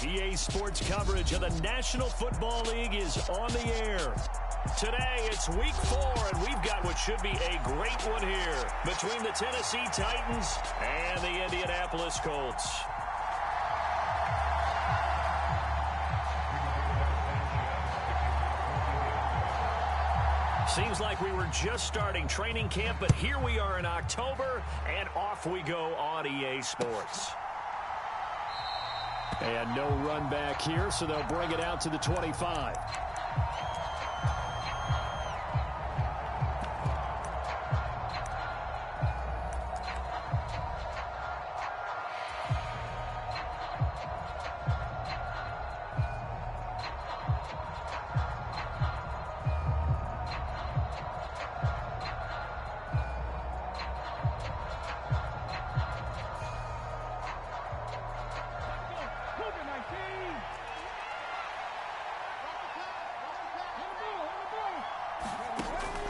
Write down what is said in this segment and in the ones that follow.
EA Sports coverage of the National Football League is on the air. Today, it's week 4, and we've got what should be a great one here between the Tennessee Titans and the Indianapolis Colts. Seems like we were just starting training camp, but here we are in October, and off we go on EA Sports. And no run back here, so they'll bring it out to the 25.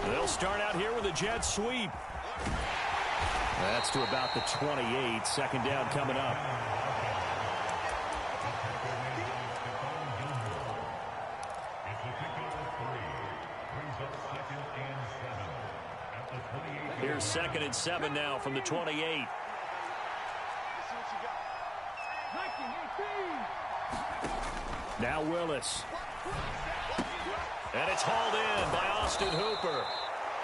They'll start out here with a jet sweep. That's to about the 28. Second down coming up. Here's 2nd and 7 now from the 28. Now Willis. And it's hauled in by Austin Hooper.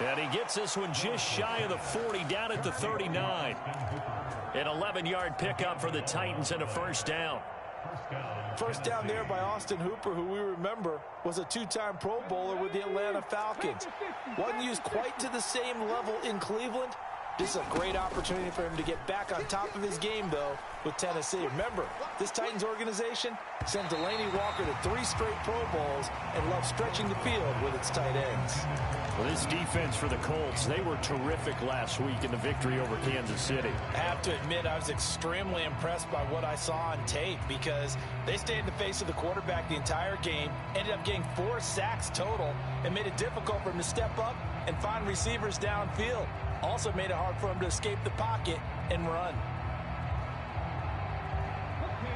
And he gets this one just shy of the 40, down at the 39. An 11-yard pickup for the Titans and a first down. First down there by Austin Hooper, who we remember was a 2-time Pro Bowler with the Atlanta Falcons. Wasn't used quite to the same level in Cleveland. This is a great opportunity for him to get back on top of his game, though, with Tennessee. Remember, this Titans organization sent Delanie Walker to 3 straight Pro Bowls and loves stretching the field with its tight ends. Well, this defense for the Colts, they were terrific last week in the victory over Kansas City. I have to admit, I was extremely impressed by what I saw on tape because they stayed in the face of the quarterback the entire game, ended up getting 4 sacks total, and made it difficult for him to step up and find receivers downfield. Also made it hard for him to escape the pocket and run.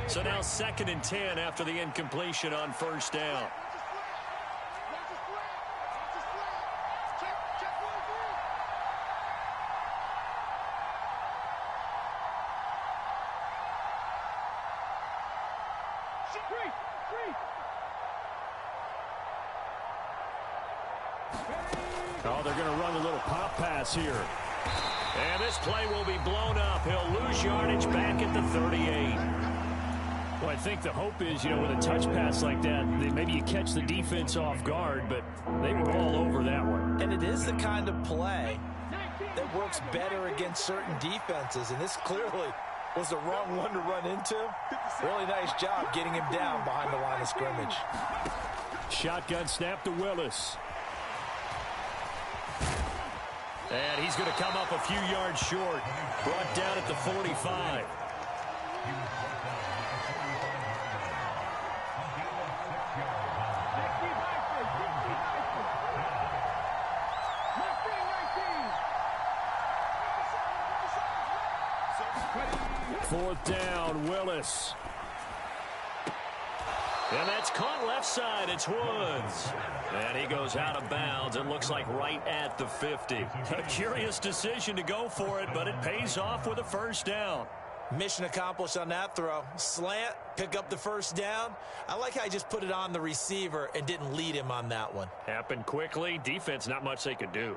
So now 2nd and 10 after the incompletion on first down. Oh, they're going to run a little pop pass here. And this play will be blown up. He'll lose yardage back at the 38. Well, I think the hope is, with a touch pass like that, maybe you catch the defense off guard, but they were all over that one. And it is the kind of play that works better against certain defenses, and this clearly was the wrong one to run into. Really nice job getting him down behind the line of scrimmage. Shotgun snap to Willis. And he's going to come up a few yards short. Brought down at the 45. Fourth down, Willis. And that's caught left side. It's Woods. And he goes out of bounds. It looks like right at the 50. A curious decision to go for it, but it pays off with a first down. Mission accomplished on that throw. Slant, pick up the first down. I like how he just put it on the receiver and didn't lead him on that one. Happened quickly. Defense, not much they could do.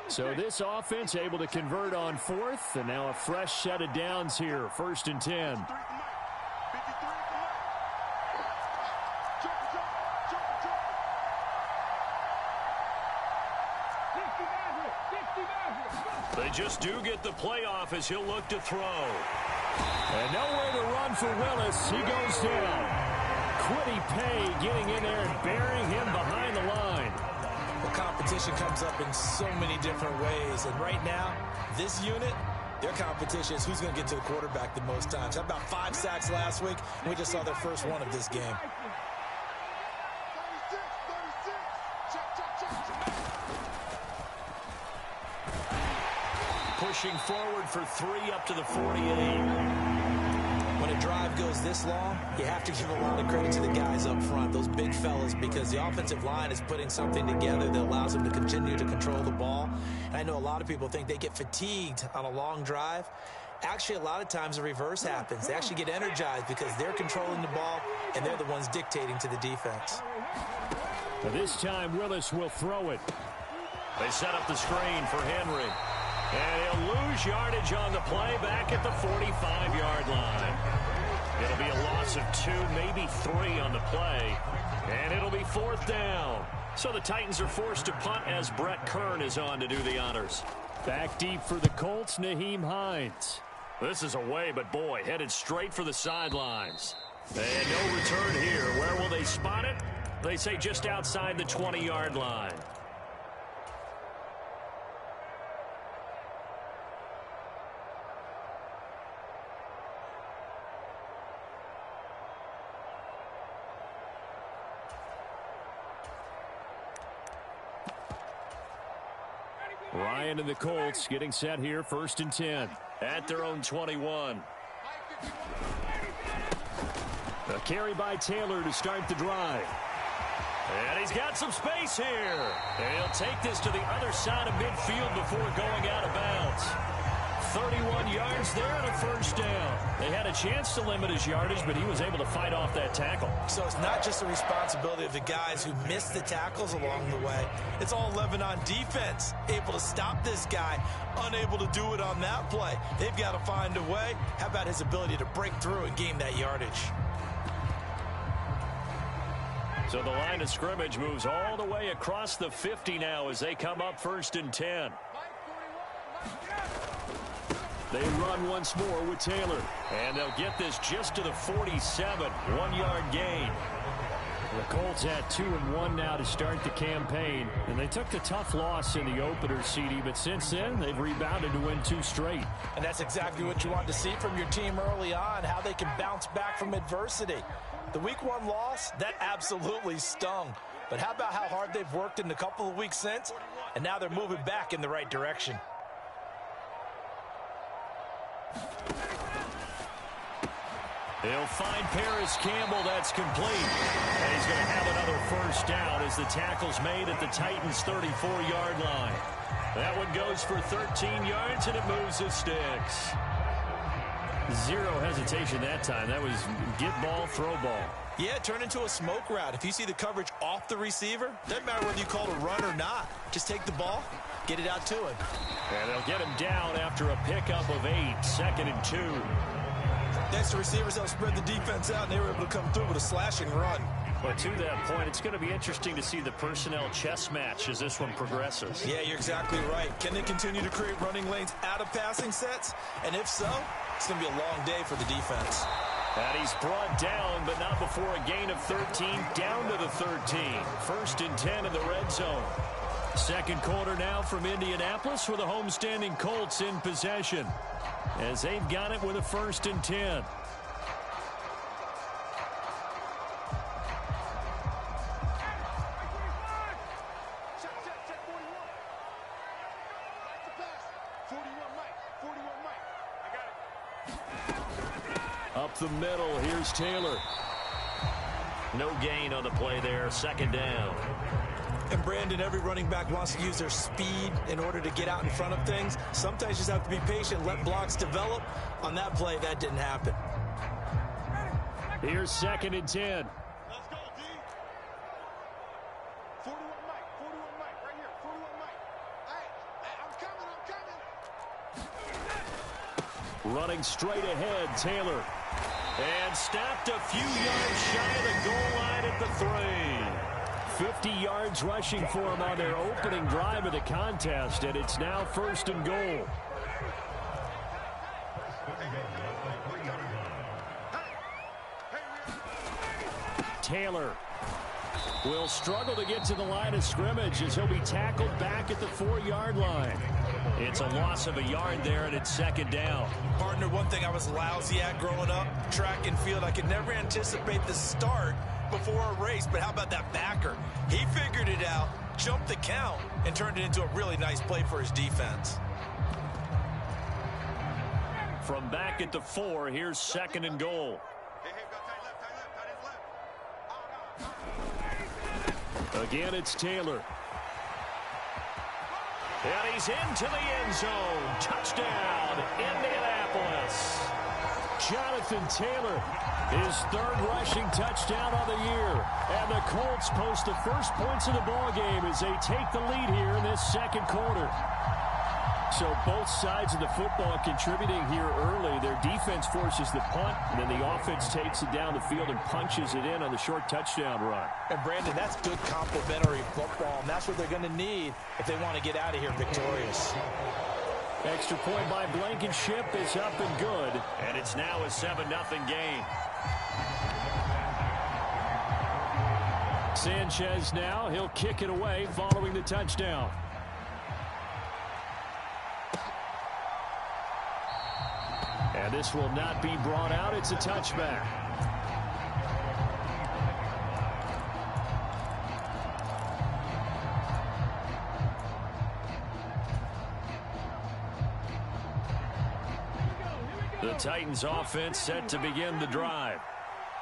So this offense able to convert on 4th, and now a fresh set of downs here. 1st and 10. They just do get the playoff as he'll look to throw. And nowhere to run for Willis. He goes down. Kwity Paye getting in there and burying him behind the line. Well, competition comes up in so many different ways. And right now, this unit, their competition is who's going to get to the quarterback the most times. How about 5 sacks last week? We just saw their first one of this game. Pushing forward for 3 up to the 48. When a drive goes this long, you have to give a lot of credit to the guys up front, those big fellas, because the offensive line is putting something together that allows them to continue to control the ball. And I know a lot of people think they get fatigued on a long drive. Actually, a lot of times the reverse happens. They actually get energized because they're controlling the ball, and they're the ones dictating to the defense. This time, Willis will throw it. They set up the screen for Henry. And he'll lose yardage on the play back at the 45-yard line. It'll be a loss of 2, maybe 3 on the play. And it'll be 4th down. So the Titans are forced to punt as Brett Kern is on to do the honors. Back deep for the Colts, Nyheim Hines. This is away, but boy, headed straight for the sidelines. And no return here. Where will they spot it? They say just outside the 20-yard line. Ryan and the Colts getting set here, 1st and 10 at their own 21. A carry by Taylor to start the drive. And he's got some space here. And he'll take this to the other side of midfield before going out of bounds. 31 yards there and a 1st down. They had a chance to limit his yardage, but he was able to fight off that tackle. So it's not just the responsibility of the guys who missed the tackles along the way. It's all 11 on defense, able to stop this guy, unable to do it on that play. They've got to find a way. How about his ability to break through and gain that yardage? So the line of scrimmage moves all the way across the 50 now as they come up 1st and 10. They run once more with Taylor. And they'll get this just to the 47. 1-yard gain. The Colts at 2-1 now to start the campaign. And they took the tough loss in the opener, CD. But since then, they've rebounded to win 2 straight. And that's exactly what you want to see from your team early on, how they can bounce back from adversity. The Week 1 loss, that absolutely stung. But how about how hard they've worked in the couple of weeks since? And now they're moving back in the right direction. He'll find Paris Campbell. That's complete. And he's going to have another 1st down as the tackle's made at the Titans' 34-yard line. That one goes for 13 yards, and it moves the sticks. Zero hesitation that time. That was get ball, throw ball. Yeah, it turned into a smoke route. If you see the coverage off the receiver, doesn't matter whether you call it a run or not. Just take the ball, get it out to him. And they'll get him down after a pickup of 8, 2nd and 2. Next to receivers, they'll spread the defense out, and they were able to come through with a slashing run. But to that point, it's going to be interesting to see the personnel chess match as this one progresses. Yeah, you're exactly right. Can they continue to create running lanes out of passing sets? And if so, it's going to be a long day for the defense. And he's brought down, but not before a gain of 13, down to the 13. 1st and 10 in the red zone. 2nd quarter now from Indianapolis with the homestanding Colts in possession, as they've got it with a 1st and 10. Up the middle, here's Taylor. No gain on the play there, 2nd down. And Brandon, every running back wants to use their speed in order to get out in front of things. Sometimes you just have to be patient, let blocks develop. On that play, that didn't happen. Here's 2nd and 10. Let's go, D. 41 Mike, 41 Mike, right here, 41 Mike. Hey, I'm coming. Running straight ahead, Taylor. And stopped a few yards shy of the goal line at the 3. 50 yards rushing for him on their opening drive of the contest, and it's now 1st and goal. Taylor will struggle to get to the line of scrimmage as he'll be tackled back at the 4-yard line. It's a loss of a yard there, and it's 2nd down. Partner, one thing I was lousy at growing up, track and field, I could never anticipate the start before a race, but how about that backer? He figured it out, jumped the count, and turned it into a really nice play for his defense. From back at the 4, here's 2nd and goal. Again, it's Taylor. And he's into the end zone. Touchdown, Indianapolis. Jonathan Taylor, his 3rd rushing touchdown of the year. And the Colts post the first points of the ballgame as they take the lead here in this 2nd quarter. So both sides of the football contributing here early. Their defense forces the punt, and then the offense takes it down the field and punches it in on the short touchdown run. And Brandon, that's good complementary football, and that's what they're going to need if they want to get out of here victorious. Extra point by Blankenship is up and good, and it's now a 7-0 game. Sanchez now, he'll kick it away following the touchdown. And this will not be brought out. It's a touchback. The Titans offense set to begin the drive.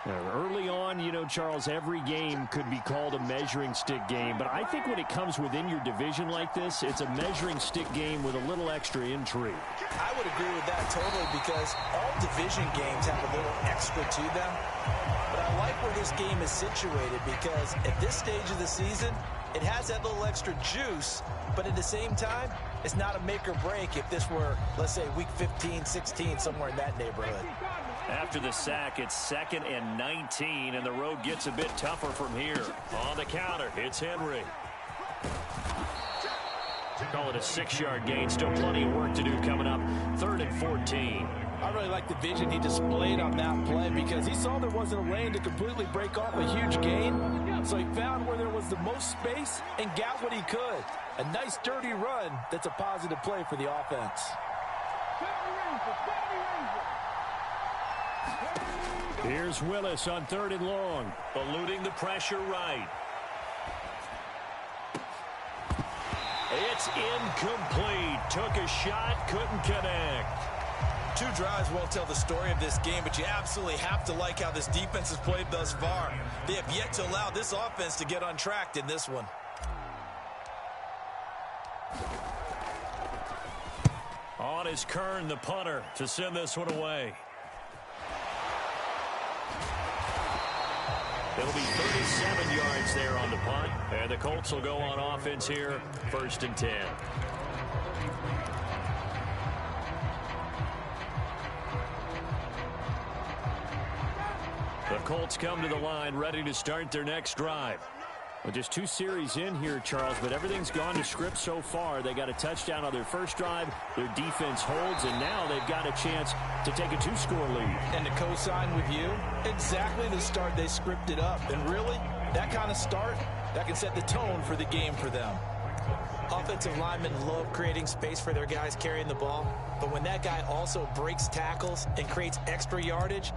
Early on, you know, Charles, every game could be called a measuring stick game. But I think when it comes within your division like this, it's a measuring stick game with a little extra intrigue. I would agree with that totally because all division games have a little extra to them. But I like where this game is situated because at this stage of the season, it has that little extra juice. But at the same time, it's not a make or break if this were, let's say, week 15, 16, somewhere in that neighborhood. After the sack, it's 2nd and 19, and the road gets a bit tougher from here. On the counter, it's Henry. Call it a 6-yard gain. Still plenty of work to do coming up. 3rd and 14. I really like the vision he displayed on that play because he saw there wasn't a lane to completely break off a huge gain. So he found where there was the most space and got what he could. A nice, dirty run that's a positive play for the offense. Here's Willis on 3rd and long, eluding the pressure right. It's incomplete. Took a shot, couldn't connect. 2 drives won't tell the story of this game, but you absolutely have to like how this defense has played thus far. They have yet to allow this offense to get on track in this one. On is Kern, the punter, to send this one away. It'll be 37 yards there on the punt, and the Colts will go on offense here, 1st and 10. The Colts come to the line ready to start their next drive. Well, just 2 series in here, Charles, but everything's gone to script so far. They got a touchdown on their first drive. Their defense holds, and now they've got a chance to take a 2-score lead. And to co-sign with you, exactly the start they scripted up. And really, that kind of start, that can set the tone for the game for them. Offensive linemen love creating space for their guys carrying the ball. But when that guy also breaks tackles and creates extra yardage,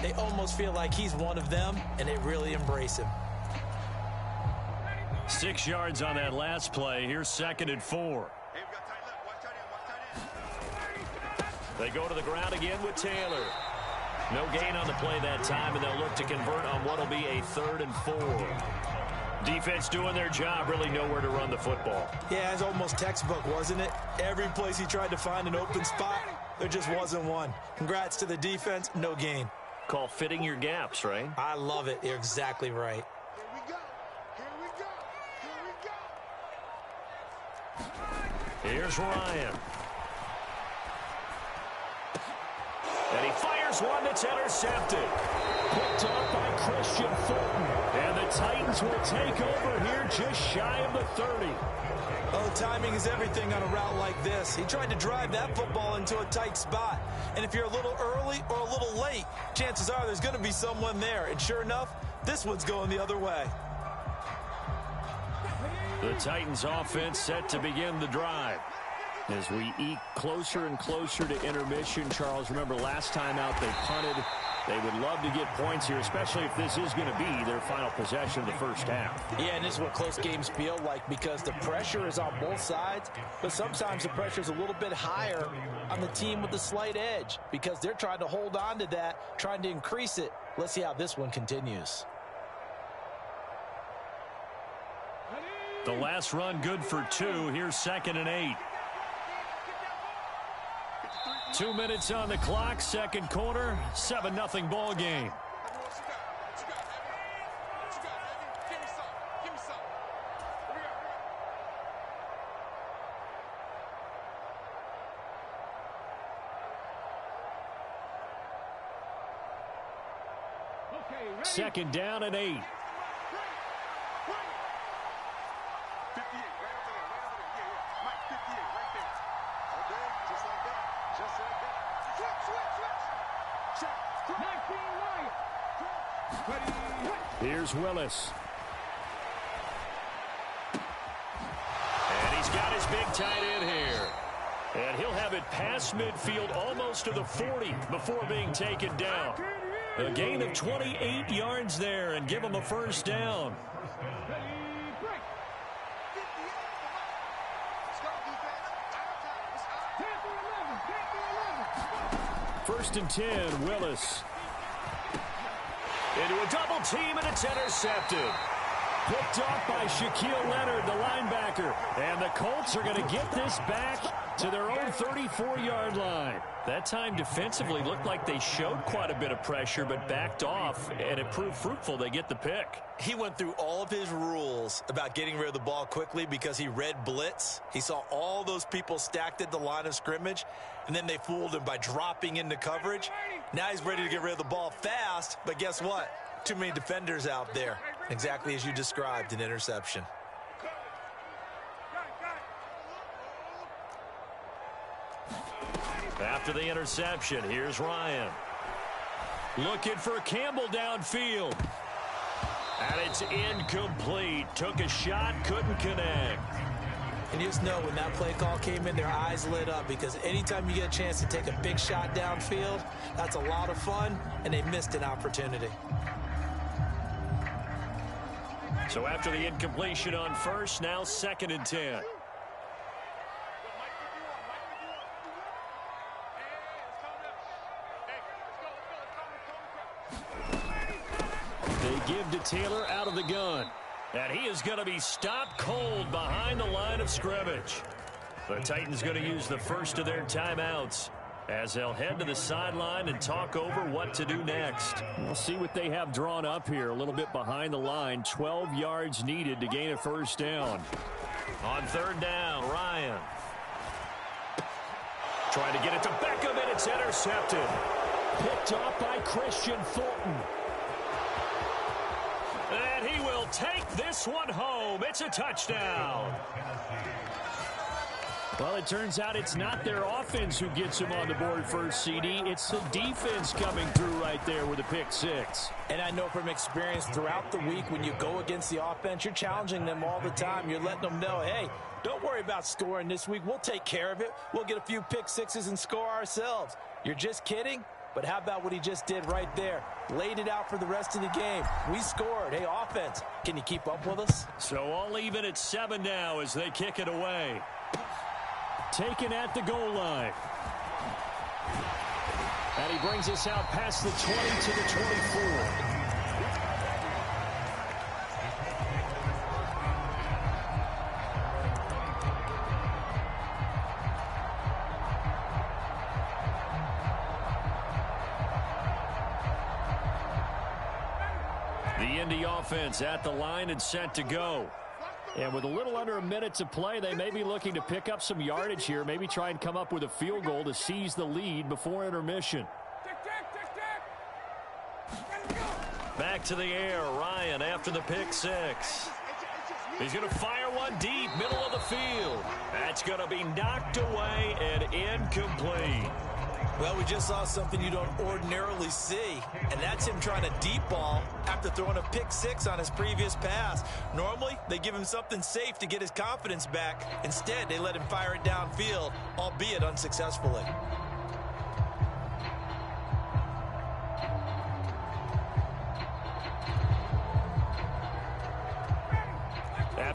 they almost feel like he's one of them, and they really embrace him. 6 yards on that last play. Here's 2nd and 4. They go to the ground again with Taylor. No gain on the play that time, and they'll look to convert on what will be a 3rd and 4. Defense doing their job, really nowhere to run the football. Yeah, it's almost textbook, wasn't it? Every place he tried to find an open spot, there just wasn't one. Congrats to the defense, no gain. Call fitting your gaps, right? I love it. You're exactly right. Here's Ryan. And he fires one that's intercepted. Picked up by Christian Fulton. And the Titans will take over here just shy of the 30. Oh, timing is everything on a route like this. He tried to drive that football into a tight spot. And if you're a little early or a little late, chances are there's going to be someone there. And sure enough, this one's going the other way. The Titans offense set to begin the drive. As we eke closer and closer to intermission, Charles, remember last time out they punted They would love to get points here, especially if this is going to be their final possession of the first half. Yeah, and this is what close games feel like because the pressure is on both sides, but sometimes the pressure is a little bit higher on the team with the slight edge because they're trying to hold on to that, trying to increase it. Let's see how this one continues. The last run good for 2. Here's 2nd and 8. 2 minutes on the clock, second quarter, 7-0 ball game. Second down and 8. Here's Willis. And he's got his big tight end here. And he'll have it past midfield almost to the 40 before being taken down. A gain of 28 yards there and give him a first down. First and 10, Willis. Into a double team, and it's intercepted. Picked off by Shaquille Leonard, the linebacker. And the Colts are going to get this back to their own 34-yard line. That time defensively looked like they showed quite a bit of pressure, but backed off, and it proved fruitful. They get the pick. He went through all of his rules about getting rid of the ball quickly because he read blitz. He saw all those people stacked at the line of scrimmage, and then they fooled him by dropping into coverage. Now he's ready to get rid of the ball fast, but guess what? Too many defenders out there. Exactly as you described, an interception. After the interception, here's Ryan. Looking for Campbell downfield. And it's incomplete. Took a shot, couldn't connect. And you just know when that play call came in, their eyes lit up because anytime you get a chance to take a big shot downfield, that's a lot of fun, and they missed an opportunity. So after the incompletion on first, now 2nd and 10. They give to Taylor out of the gun. And he is going to be stopped cold behind the line of scrimmage. The Titans going to use the first of their timeouts as they'll head to the sideline and talk over what to do next. We'll see what they have drawn up here. A little bit behind the line. 12 yards needed to gain a first down. On 3rd down, Ryan. Trying to get it to Beckham, and it's intercepted. Picked off by Christian Fulton. And he will take this one home. It's a touchdown. Well, it turns out it's not their offense who gets him on the board first, CD. It's the defense coming through right there with a pick six. And I know from experience throughout the week when you go against the offense, you're challenging them all the time. You're letting them know, hey, don't worry about scoring this week. We'll take care of it. We'll get a few pick sixes and score ourselves. You're just kidding? But how about what he just did right there? Laid it out for the rest of the game. We scored. Hey, offense, can you keep up with us? So all even at 7 now as they kick it away. Taken at the goal line. And he brings us out past the 20 to the 24. The Indy offense at the line and set to go. And with a little under a minute to play, they may be looking to pick up some yardage here, maybe try and come up with a field goal to seize the lead before intermission. Back to the air, Ryan after the pick six. He's going to fire one deep, middle of the field. That's going to be knocked away and incomplete. Well, we just saw something you don't ordinarily see, and that's him trying to deep ball after throwing a pick six on his previous pass. Normally, they give him something safe to get his confidence back. Instead, they let him fire it downfield, albeit unsuccessfully.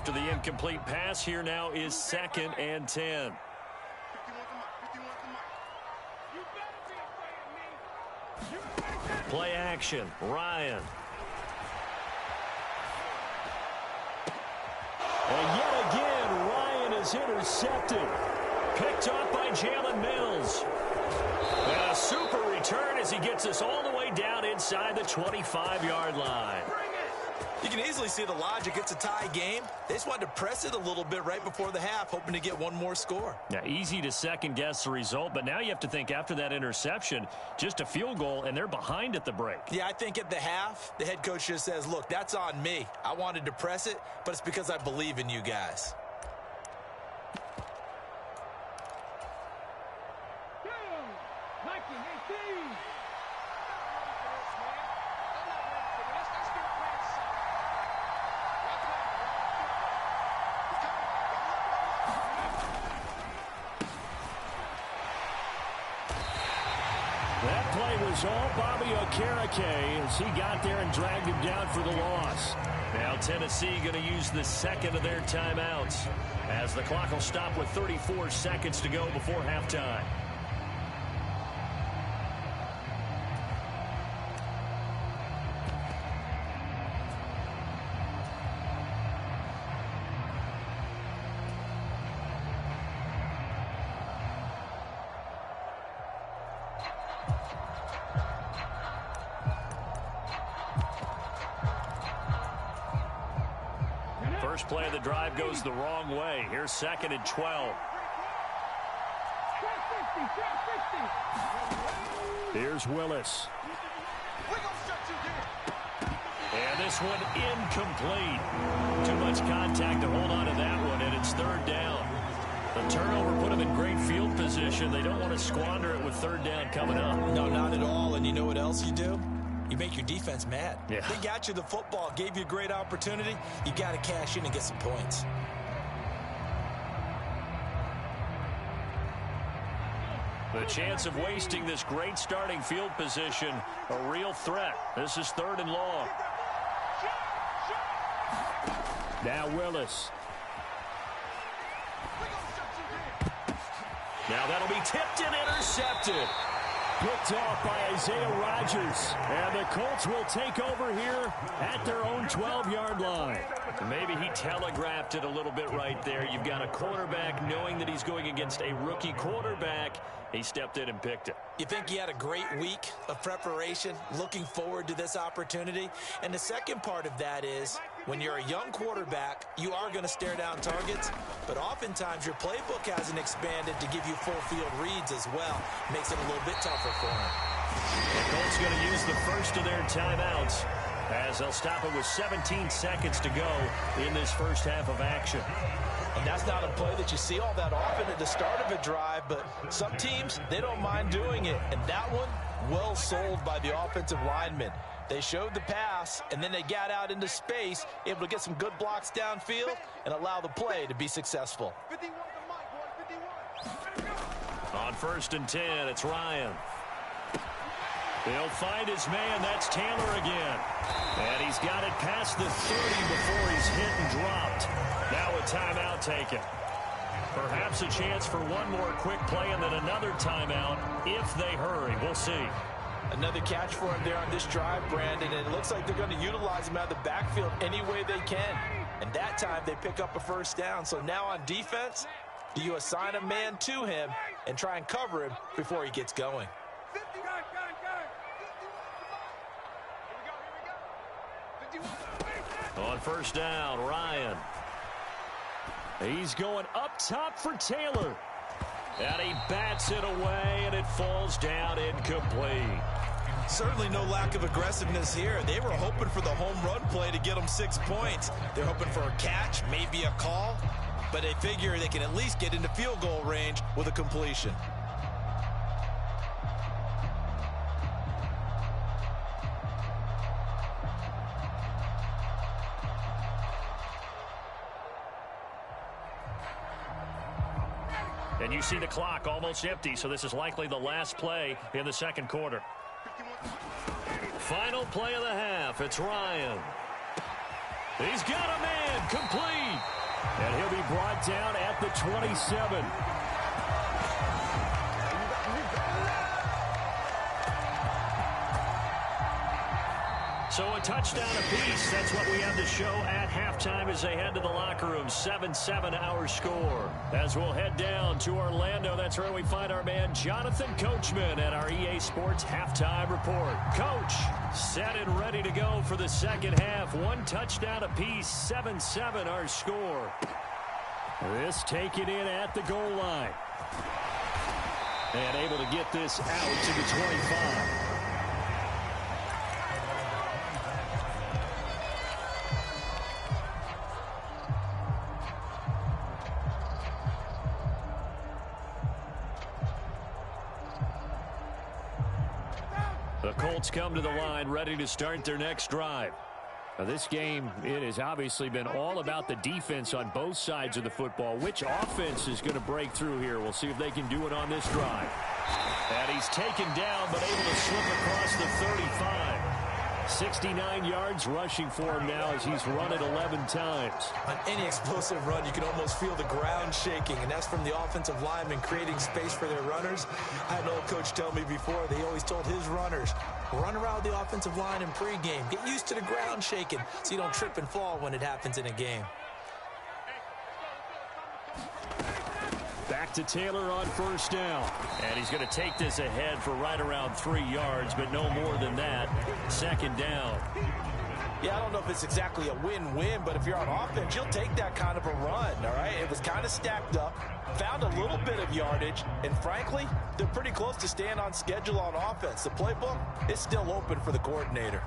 after the incomplete pass. Here now is 2nd and 10. Play action. Ryan. And yet again, Ryan is intercepted. Picked off by Jalen Mills. And a super return as he gets us all the way down inside the 25-yard line. You can easily see the logic. It's a tie game. They just wanted to press it a little bit right before the half, hoping to get one more score. Yeah, easy to second-guess the result, but now you have to think after that interception, just a field goal, and they're behind at the break. Yeah, I think at the half, the head coach just says, look, that's on me. I wanted to press it, but it's because I believe in you guys. That play was all Bobby Okereke as he got there and dragged him down for the loss. Now Tennessee going to use the second of their timeouts as the clock will stop with 34 seconds to go before halftime. First play of the drive goes the wrong way. Here's 2nd and 12. Here's Willis. And this one incomplete. Too much contact to hold on to that one, and it's 3rd down. The turnover put them in great field position. They don't want to squander it with 3rd down coming up. No, not at all. And you know what else you do? You make your defense mad. Yeah. They got you the football, gave you a great opportunity. You got to cash in and get some points. The chance of wasting this great starting field position, a real threat. This is 3rd and long. Now Willis. Now that'll be tipped and intercepted. Picked off by Isaiah Rodgers. And the Colts will take over here at their own 12-yard line. Maybe he telegraphed it a little bit right there. You've got a quarterback knowing that he's going against a rookie quarterback. He stepped in and picked it. You think he had a great week of preparation, looking forward to this opportunity? And the second part of that is, when you're a young quarterback, you are going to stare down targets, but oftentimes your playbook hasn't expanded to give you full field reads as well. Makes it a little bit tougher for him. The Colts going to use the first of their timeouts as they'll stop it with 17 seconds to go in this first half of action. And that's not a play that you see all that often at the start of a drive, but some teams, they don't mind doing it. And that one, well sold by the offensive lineman. They showed the pass, and then they got out into space, able to get some good blocks downfield and allow the play to be successful. 51 to Mike, boy. 51. On 1st and 10, it's Ryan. He'll find his man. That's Taylor again. And he's got it past the 30 before he's hit and dropped. Now a timeout taken. Perhaps a chance for one more quick play and then another timeout if they hurry. We'll see. Another catch for him there on this drive, Brandon, and it looks like they're going to utilize him out of the backfield any way they can. And that time they pick up a 1st down. So now on defense, do you assign a man to him and try and cover him before he gets going? 51 to Mike. Here we go. 51 to On 1st down, Ryan. He's going up top for Taylor. And he bats it away, and it falls down incomplete. Certainly no lack of aggressiveness here. They were hoping for the home run play to get them 6 points. They're hoping for a catch, maybe a call, but they figure they can at least get into field goal range with a completion. And you see the clock almost empty, so this is likely the last play in the 2nd quarter. Final play of the half. It's Ryan. He's got a man, complete. And he'll be brought down at the 27. So a touchdown apiece. That's what we have to show at halftime as they head to the locker room. 7-7 our score. As we'll head down to Orlando, that's where we find our man Jonathan Coachman at our EA Sports Halftime Report. Coach, set and ready to go for the second half. One touchdown apiece. 7-7 our score. This taken in at the goal line. And able to get this out to the 25. The Colts come to the line ready to start their next drive. Now this game, it has obviously been all about the defense on both sides of the football. Which offense is going to break through here? We'll see if they can do it on this drive. And he's taken down but able to slip across the 35. 69 yards rushing for him now as he's run it 11 times. On any explosive run, you can almost feel the ground shaking, and that's from the offensive linemen creating space for their runners. I had an old coach tell me before, they always told his runners, run around the offensive line in pregame. Get used to the ground shaking so you don't trip and fall when it happens in a game. Back to Taylor on first down. And he's going to take this ahead for right around 3 yards, but no more than that. Second down. Yeah, I don't know if it's exactly a win-win, but if you're on offense, you'll take that kind of a run, all right? It was kind of stacked up, found a little bit of yardage, and frankly, they're pretty close to staying on schedule on offense. The playbook is still open for the coordinator.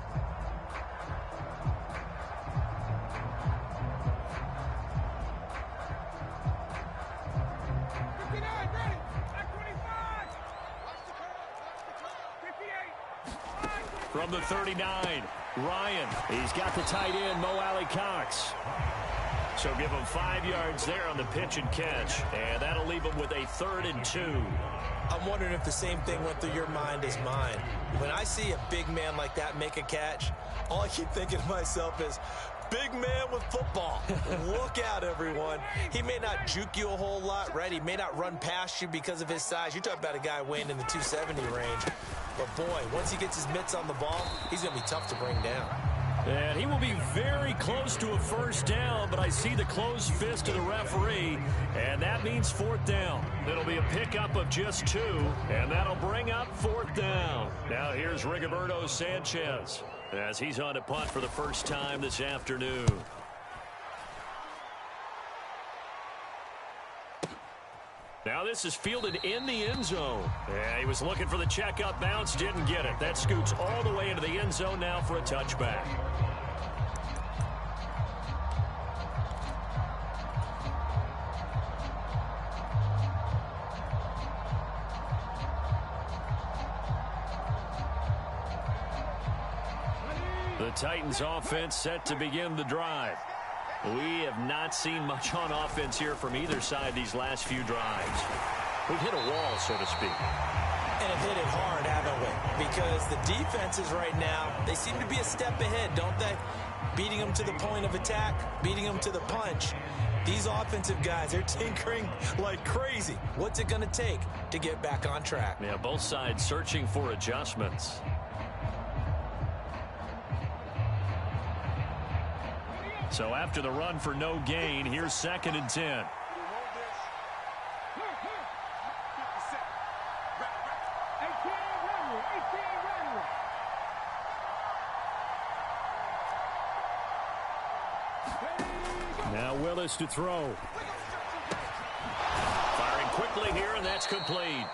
From the 39, Ryan. He's got the tight end, Mo Alley-Cox. So give him 5 yards there on the pitch and catch. And that'll leave him with a 3rd and 2. I'm wondering if the same thing went through your mind as mine. When I see a big man like that make a catch, all I keep thinking to myself is, big man with football. Look out, everyone. He may not juke you a whole lot, right? He may not run past you because of his size. You're talking about a guy weighing in the 270 range. But, boy, once he gets his mitts on the ball, he's going to be tough to bring down. And he will be very close to a first down, but I see the closed fist of the referee, and that means 4th down. It'll be a pickup of just 2, and that'll bring up 4th down. Now here's Rigoberto Sanchez as he's on to punt for the first time this afternoon. Now this is fielded in the end zone. Yeah, he was looking for the checkup bounce, didn't get it. That scoots all the way into the end zone now for a touchback. The Titans offense set to begin the drive. We have not seen much on offense here from either side these last few drives. We've hit a wall, so to speak. And have hit it hard, haven't we? Because the defenses right now, they seem to be a step ahead, don't they? Beating them to the point of attack, beating them to the punch. These offensive guys, they're tinkering like crazy. What's it going to take to get back on track? Yeah, both sides searching for adjustments. So after the run for no gain, here's 2nd and 10. Now Willis to throw. Firing quickly here, and that's complete.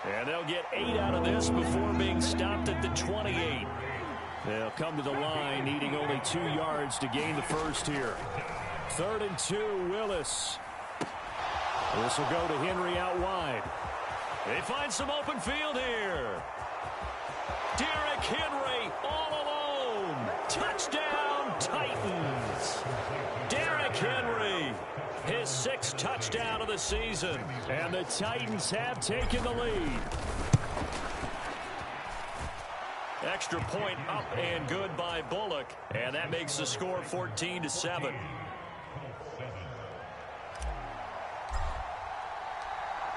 And they'll get 8 out of this before being stopped at the 28. They'll come to the line, needing only 2 yards to gain the first here. 3rd and 2, Willis. This will go to Henry out wide. They find some open field here. Derrick Henry all alone. Touchdown, Titans. Derrick Henry, his 6th touchdown of the season. And the Titans have taken the lead. extra point up and good by Bullock. And that makes the score 14-7.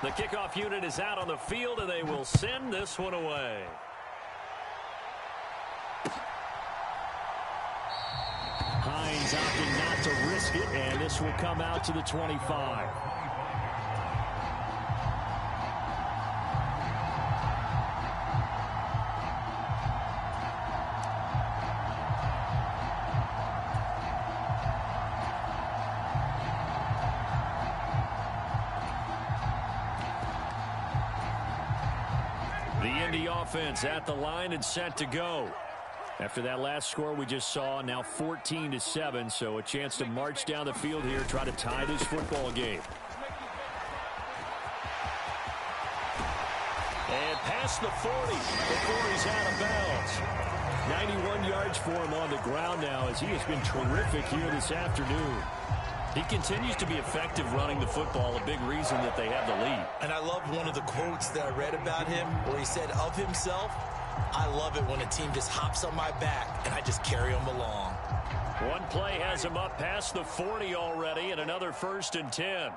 The kickoff unit is out on the field, and they will send this one away. Hines opting not to risk it, and this will come out to the 25. The Indy offense at the line and set to go. After that last score we just saw, now 14-7, so a chance to march down the field here, try to tie this football game. And past the 40 before he's out of bounds. 91 yards for him on the ground now, as he has been terrific here this afternoon. He continues to be effective running the football, a big reason that they have the lead. And I love one of the quotes that I read about him where he said of himself, "I love it when a team just hops on my back and I just carry them along." One play has him up past the 40 already, and another 1st and 10.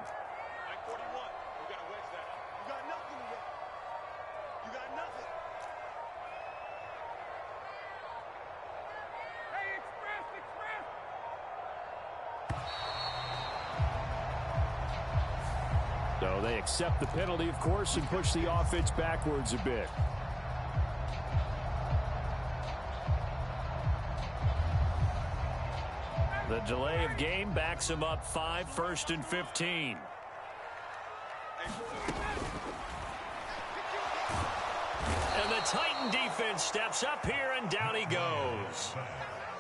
41. We got to wedge that. You got nothing today. You got nothing. Hey, express, express. So they accept the penalty, of course, and push the offense backwards a bit. The delay of game backs him up 5, 1st and 15. And the Titan defense steps up here, and down he goes.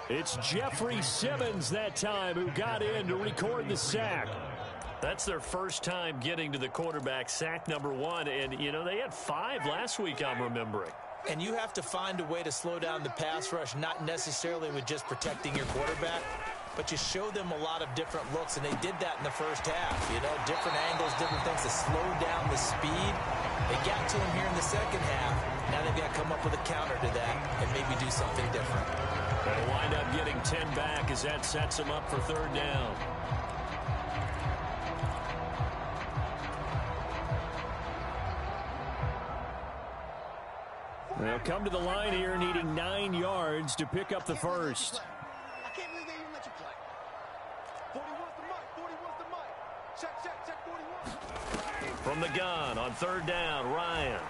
It's Jeffrey Simmons that time who got in to record the sack. That's their first time getting to the quarterback, sack number 1. And, you know, they had 5 last week, I'm remembering. And you have to find a way to slow down the pass rush, not necessarily with just protecting your quarterback, but you show them a lot of different looks, and they did that in the first half. You know, different angles, different things to slow down the speed. They got to him here in the second half. Now they've got to come up with a counter to that and maybe do something different. They'll wind up getting 10 back as that sets them up for 3rd down. They'll come to the line here needing 9 yards to pick up the first. I can't believe they even let you play. 41's the mic. 41's the mic. Check 41. From the gun on 3rd down, Ryan.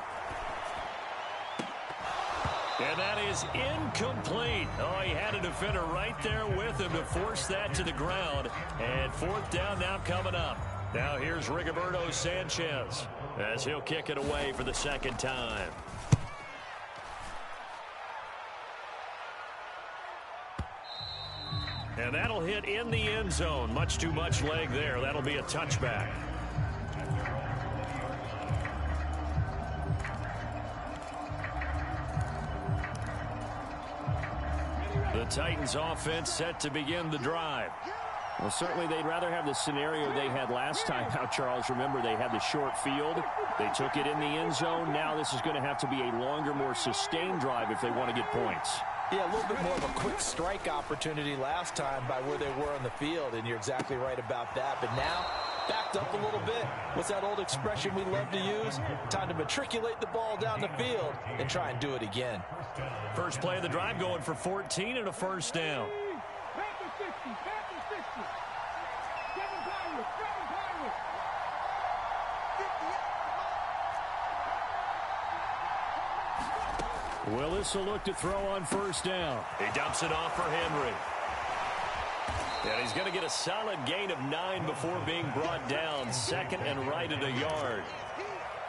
And that is incomplete. Oh, he had a defender right there with him to force that to the ground. And 4th down now coming up. Now here's Rigoberto Sanchez as he'll kick it away for the 2nd time. And that'll hit in the end zone. Much too much leg there. That'll be a touchback. The Titans offense set to begin the drive. Well, certainly they'd rather have the scenario they had last time out, Charles. Remember, they had the short field. They took it in the end zone. Now this is going to have to be a longer, more sustained drive if they want to get points. Yeah, a little bit more of a quick strike opportunity last time by where they were on the field, and you're exactly right about that. But now, backed up a little bit. What's that old expression we love to use? Time to matriculate the ball down the field and try and do it again. First play of the drive going for 14 and a 1st down. Back to 60. Back to 60. Kevin Pirates. Kevin Pirates. 58. Willis will look to throw on 1st down. He dumps it off for Henry. And he's going to get a solid gain of 9 before being brought down. 2nd and right at a yard.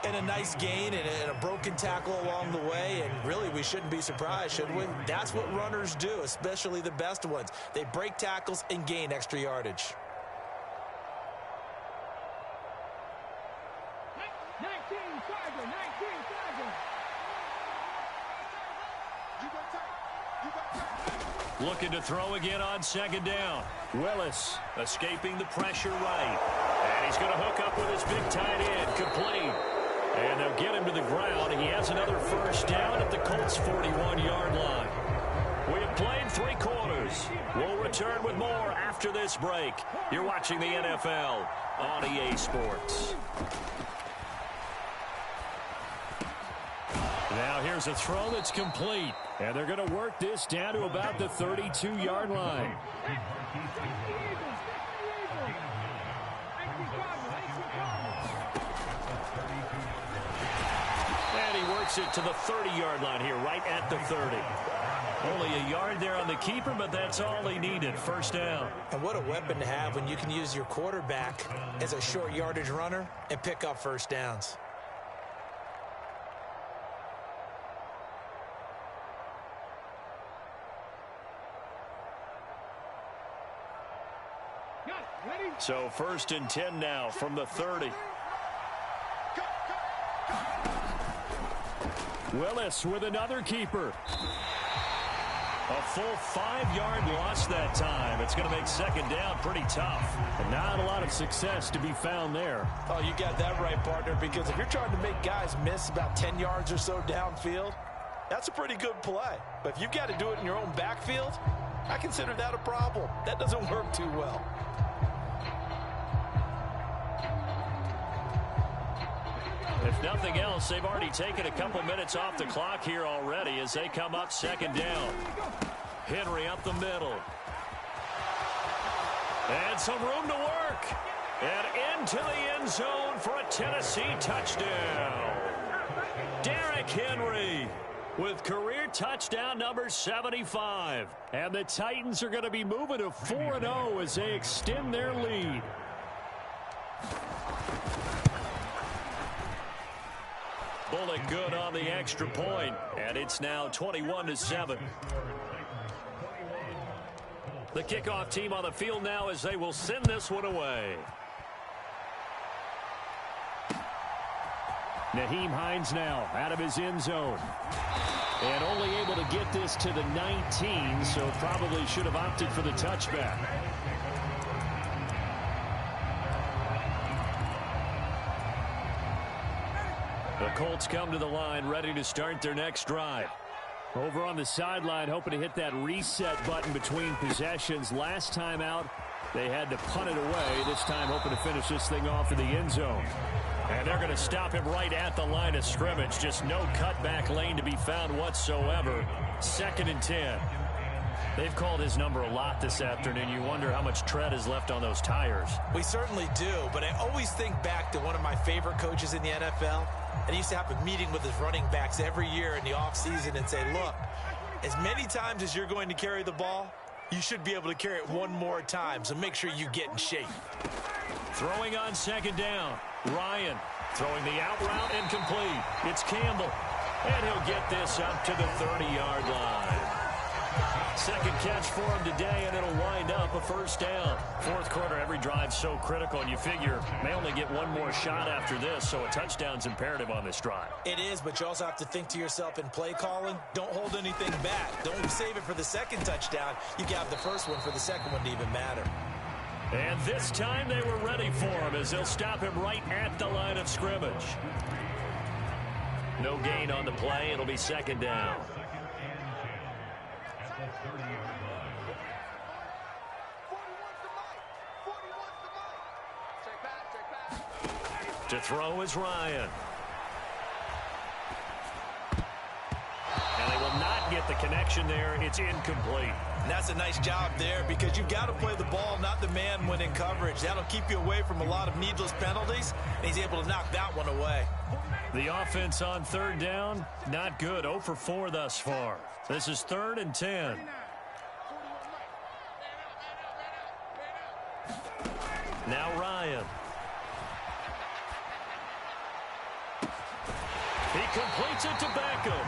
And a nice gain and a broken tackle along the way. And really, we shouldn't be surprised, should we? That's what runners do, especially the best ones. They break tackles and gain extra yardage. 19, Tiger. 19, Tiger. You got tight. You got tight. Looking to throw again on 2nd down. Willis escaping the pressure right. And he's going to hook up with his big tight end. Complete. And they'll get him to the ground. He has another first down at the Colts' 41-yard line. We have played 3 quarters. We'll return with more after this break. You're watching the NFL on EA Sports. Now here's a throw that's complete. And they're going to work this down to about the 32-yard line. And he works it to the 30-yard line here, right at the 30. Only a yard there on the keeper, but that's all he needed. First down. And what a weapon to have when you can use your quarterback as a short yardage runner and pick up first downs. So 1st and 10 now from the 30. Willis with another keeper. A full 5-yard loss that time. It's going to make second down pretty tough. And not a lot of success to be found there. Oh, you got that right, partner, because if you're trying to make guys miss about 10 yards or so downfield, that's a pretty good play. But if you've got to do it in your own backfield, I consider that a problem. That doesn't work too well. If nothing else, they've already taken a couple minutes off the clock here already as they come up second down. Henry up the middle. And some room to work. And into the end zone for a Tennessee touchdown. Derrick Henry with career touchdown number 75. And the Titans are going to be moving to 4-0 as they extend their lead. Bullock good on the extra point, and it's now 21-7. The kickoff team on the field now as they will send this one away. Nyheim Hines now out of his end zone. And only able to get this to the 19, so probably should have opted for the touchback. The Colts come to the line ready to start their next drive. Over on the sideline, hoping to hit that reset button between possessions. Last time out, they had to punt it away. This time hoping to finish this thing off in the end zone. And they're going to stop him right at the line of scrimmage. Just no cutback lane to be found whatsoever. 2nd and 10. They've called his number a lot this afternoon. You wonder how much tread is left on those tires. We certainly do, but I always think back to one of my favorite coaches in the NFL. And he used to have a meeting with his running backs every year in the offseason and say, look, as many times as you're going to carry the ball, you should be able to carry it one more time, so make sure you get in shape. Throwing on second down, Ryan throwing the out route incomplete. It's Campbell, and he'll get this up to the 30-yard line. Second catch for him today, and it'll wind up a first down. Fourth quarter, every drive so critical, and you figure may only get one more shot after this, so a touchdown's imperative on this drive. It is, but you also have to think to yourself in play calling, don't hold anything back. Don't save it for the second touchdown. You got the first one for the second one to even matter. And this time they were ready for him as they'll stop him right at the line of scrimmage. No gain on the play. It'll be second down. To throw is Ryan. And they will not get the connection there. It's incomplete. And that's a nice job there because you've got to play the ball, not the man when in coverage. That'll keep you away from a lot of needless penalties, and he's able to knock that one away. The offense on third down, not good. 0 for 4 thus far. This is 3rd and 10. Now Ryan. He completes it to Beckham.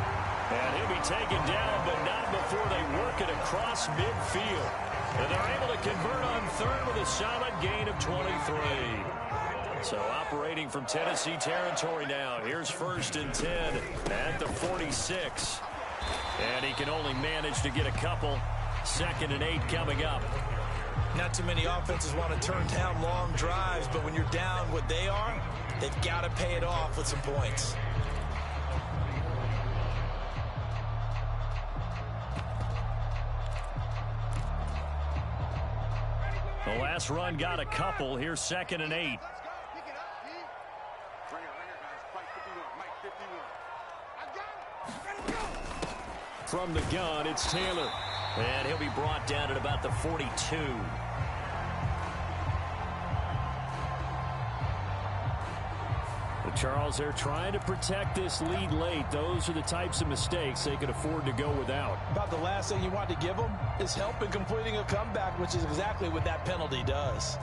And he'll be taken down, but not before they work it across midfield. And they're able to convert on third with a solid gain of 23. So operating from Tennessee territory now. Here's 1st and 10 at the 46. And he can only manage to get a couple. 2nd and 8 coming up. Not too many offenses want to turn down long drives, but when you're down what they are, They've got to pay it off with some points. The last run got a couple. Here's 2nd and 8. From the gun, it's Taylor. And he'll be brought down at about the 42. But Charles, they're trying to protect this lead late. Those are the types of mistakes they could afford to go without. About the last thing you want to give them is help in completing a comeback, which is exactly what that penalty does.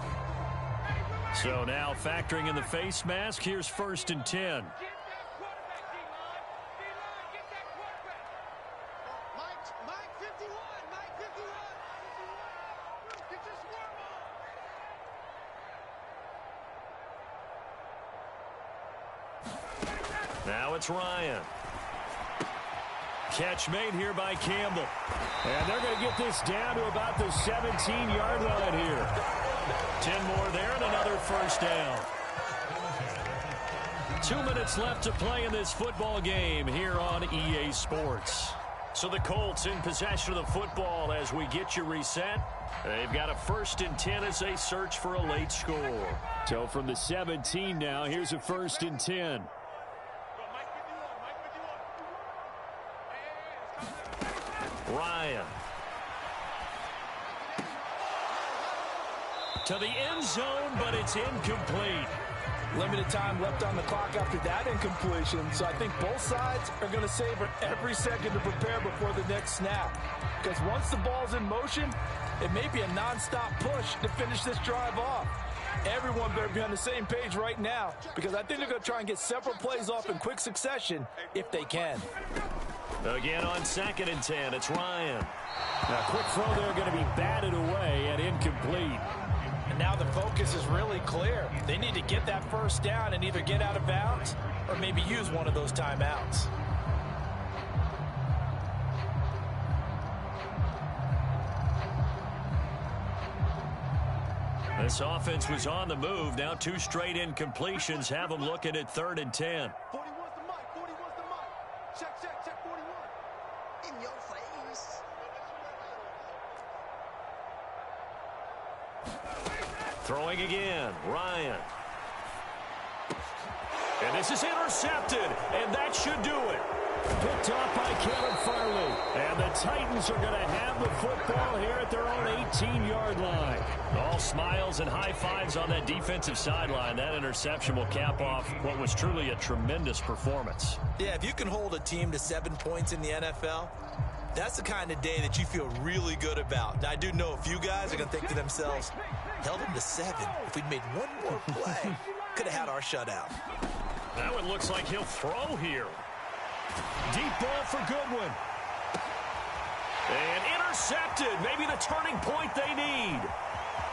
So now factoring in the face mask, here's 1st and 10. Now it's Ryan. Catch made here by Campbell. And they're going to get this down to about the 17-yard line here. 10 more there and another first down. 2 minutes left to play in this football game here on EA Sports. So the Colts in possession of the football as we get you reset. They've got a 1st and 10 as they search for a late score. So from the 17 now, here's a 1st and 10. Ryan. To the end zone, but it's incomplete. Limited time left on the clock after that incompletion, so I think both sides are going to savor every second to prepare before the next snap. Because once the ball's in motion, it may be a nonstop push to finish this drive off. Everyone better be on the same page right now, because I think they're going to try and get several plays off in quick succession if they can. Again on 2nd and 10, it's Ryan. Now, quick throw there going to be batted away and incomplete. And now the focus is really clear. They need to get that first down and either get out of bounds or maybe use one of those timeouts. This offense was on the move. Now 2 straight incompletions have them looking at 3rd and 10. 41's the mic. 41's the mic. Check, check, check 41. In your face. Throwing again, Ryan. And this is intercepted, and that should do it. Picked off by Caleb Farley. And the Titans are going to have the football here at their own 18-yard line. All smiles and high fives on that defensive sideline. That interception will cap off what was truly a tremendous performance. Yeah, if you can hold a team to 7 points in the NFL, that's the kind of day that you feel really good about. Now, I do know a few guys are going to think to themselves, held them to 7. If we'd made one more play, could have had our shutout. Now it looks like he'll throw here. Deep ball for Goodwin. And intercepted. Maybe the turning point they need.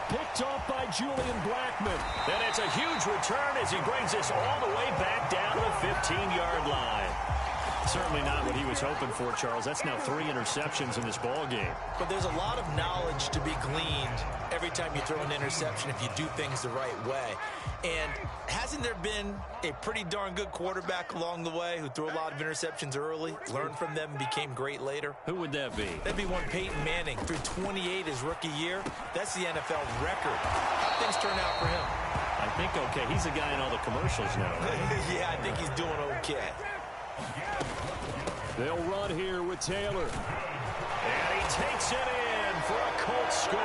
Picked off by Julian Blackmon. And it's a huge return as he brings this all the way back down to the 15-yard line. Certainly not what he was hoping for, Charles. That's now 3 interceptions in this ball game. But there's a lot of knowledge to be gleaned every time you throw an interception if you do things the right way. And hasn't there been a pretty darn good quarterback along the way who threw a lot of interceptions early, learned from them, and became great later? Who would that be? That'd be one Peyton Manning. Threw 28 his rookie year. That's the NFL record. How'd things turn out for him? I think okay. He's the guy in all the commercials now, right? Yeah, I think he's doing okay. They'll run here with Taylor. And he takes it in for a Colts score.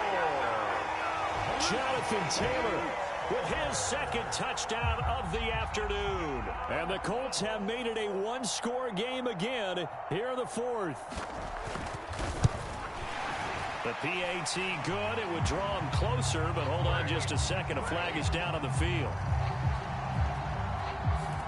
Jonathan Taylor with his 2nd touchdown of the afternoon. And the Colts have made it a 1-score game again here in the 4th. The PAT good. It would draw him closer, but hold on just a second. A flag is down on the field.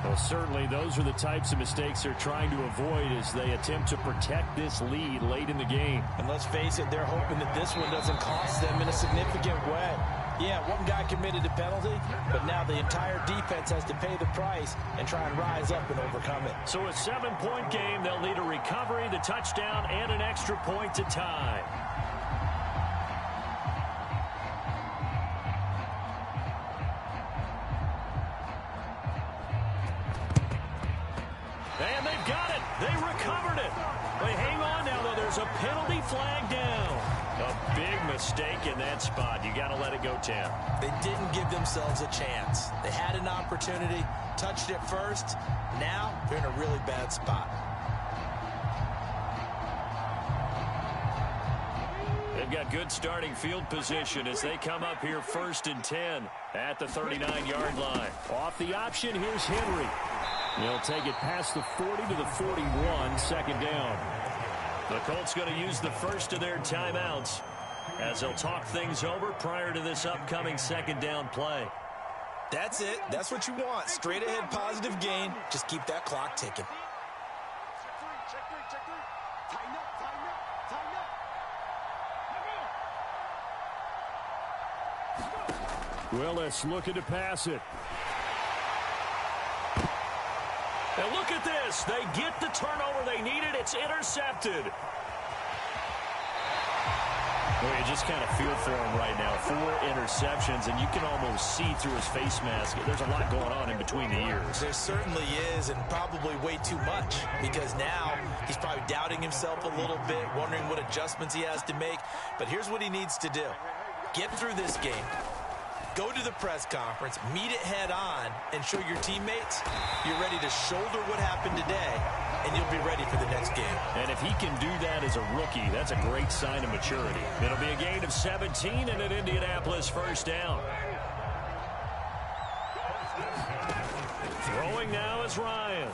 Well, certainly those are the types of mistakes they're trying to avoid as they attempt to protect this lead late in the game. And let's face it, they're hoping that this one doesn't cost them in a significant way. Yeah, one guy committed a penalty, but now the entire defense has to pay the price and try and rise up and overcome it. So a 7-point game, they'll need a recovery, the touchdown, and an extra point to tie. They recovered it. They hang on now, though. There's a penalty flag down. A big mistake in that spot. You got to let it go, Tim. They didn't give themselves a chance. They had an opportunity, touched it first. Now they're in a really bad spot. They've got good starting field position as they come up here 1st and 10 at the 39-yard line. Off the option, here's Henry. They'll take it past the 40 to the 41, 2nd down. The Colts going to use the first of their timeouts as they'll talk things over prior to this upcoming 2nd down play. That's it. That's what you want. Straight ahead positive gain. Just keep that clock ticking. Check three. Tighten up. Willis looking to pass it. And look at this. They get the turnover they needed. It's intercepted. Well, you just kind of feel for him right now. 4 interceptions, and you can almost see through his face mask. There's a lot going on in between the ears. There certainly is, and probably way too much, because now he's probably doubting himself a little bit, wondering what adjustments he has to make. But here's what he needs to do. Get through this game. Go to the press conference, meet it head on, and show your teammates you're ready to shoulder what happened today, and you'll be ready for the next game. And if he can do that as a rookie, that's a great sign of maturity. It'll be a gain of 17 and an Indianapolis 1st down. Throwing now is Ryan.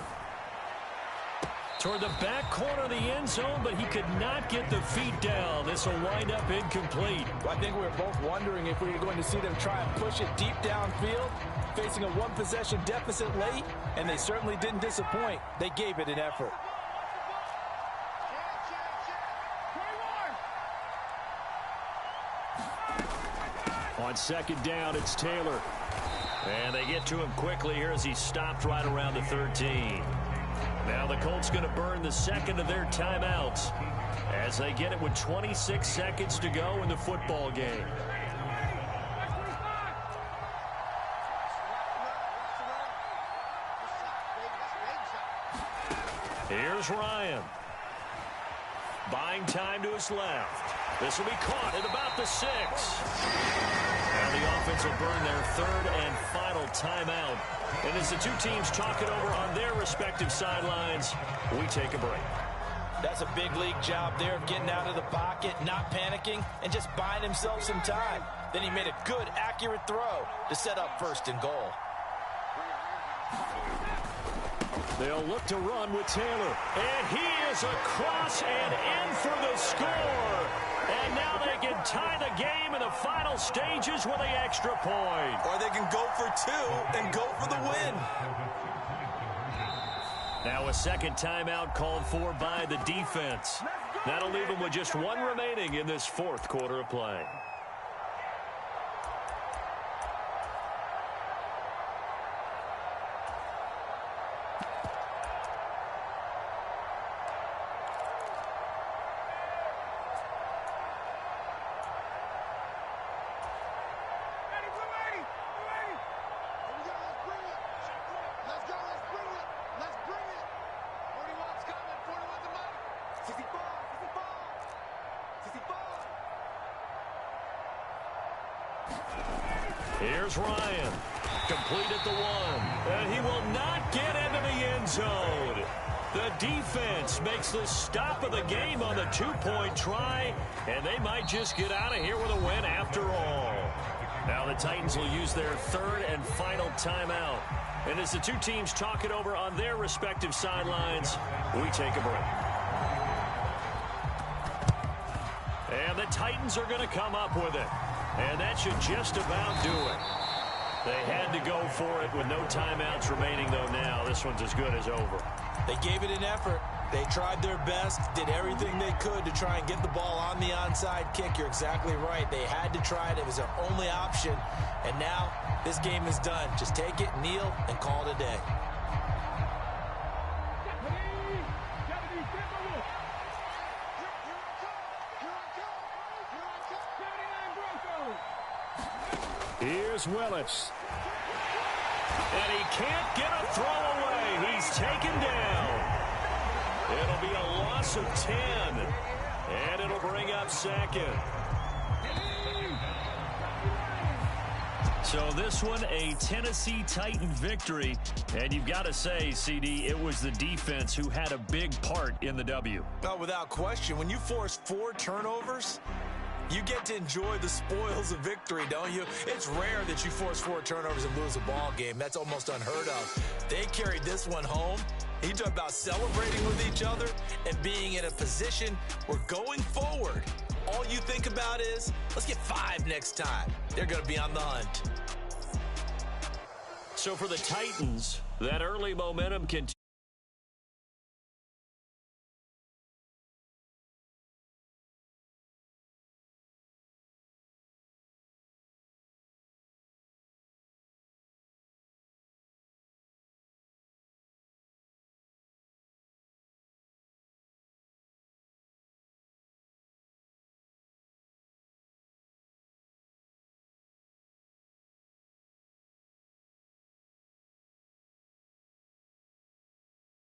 Toward the back corner of the end zone, but he could not get the feet down. This will wind up incomplete. Well, I think we were both wondering if we were going to see them try and push it deep downfield, facing a 1-possession deficit late, and they certainly didn't disappoint. They gave it an effort. On 2nd down, it's Taylor. And they get to him quickly here as he stopped right around the 13. Now the Colts going to burn the 2nd of their timeouts as they get it with 26 seconds to go in the football game. Here's Ryan. Buying time to his left. This will be caught at about the 6. Now the offense will burn their 3rd and final timeout. And as the two teams talk it over on their respective sidelines, we take a break. That's a big league job there of getting out of the pocket, not panicking, and just buying himself some time. Then he made a good, accurate throw to set up 1st and goal. They'll look to run with Taylor. And he is across and in for the score. And now they can tie the game in the final stages with the extra point. Or they can go for 2 and go for the win. Now a 2nd timeout called for by the defense. That'll leave them with just 1 remaining in this 4th quarter of play. Here's Ryan. Complete at the 1. And he will not get into the end zone. The defense makes the stop of the game on the 2-point try. And they might just get out of here with a win after all. Now the Titans will use their 3rd and final timeout. And as the two teams talk it over on their respective sidelines, we take a break. And the Titans are going to come up with it. And that should just about do it. They had to go for it with no timeouts remaining, though now. This one's as good as over. They gave it an effort. They tried their best, did everything they could to try and get the ball on the onside kick. You're exactly right. They had to try it. It was their only option. And now this game is done. Just take it, kneel, and call it a day. Here's Willis. And he can't get a throw away. He's taken down. It'll be a loss of 10. And it'll bring up second. So this one, a Tennessee Titan victory. And you've got to say, CD, it was the defense who had a big part in the W. No, without question. When you force 4 turnovers, you get to enjoy the spoils of victory, don't you? It's rare that you force 4 turnovers and lose a ball game. That's almost unheard of. They carried this one home. You talk about celebrating with each other and being in a position where going forward, all you think about is, let's get 5 next time. They're going to be on the hunt. So for the Titans, that early momentum continues.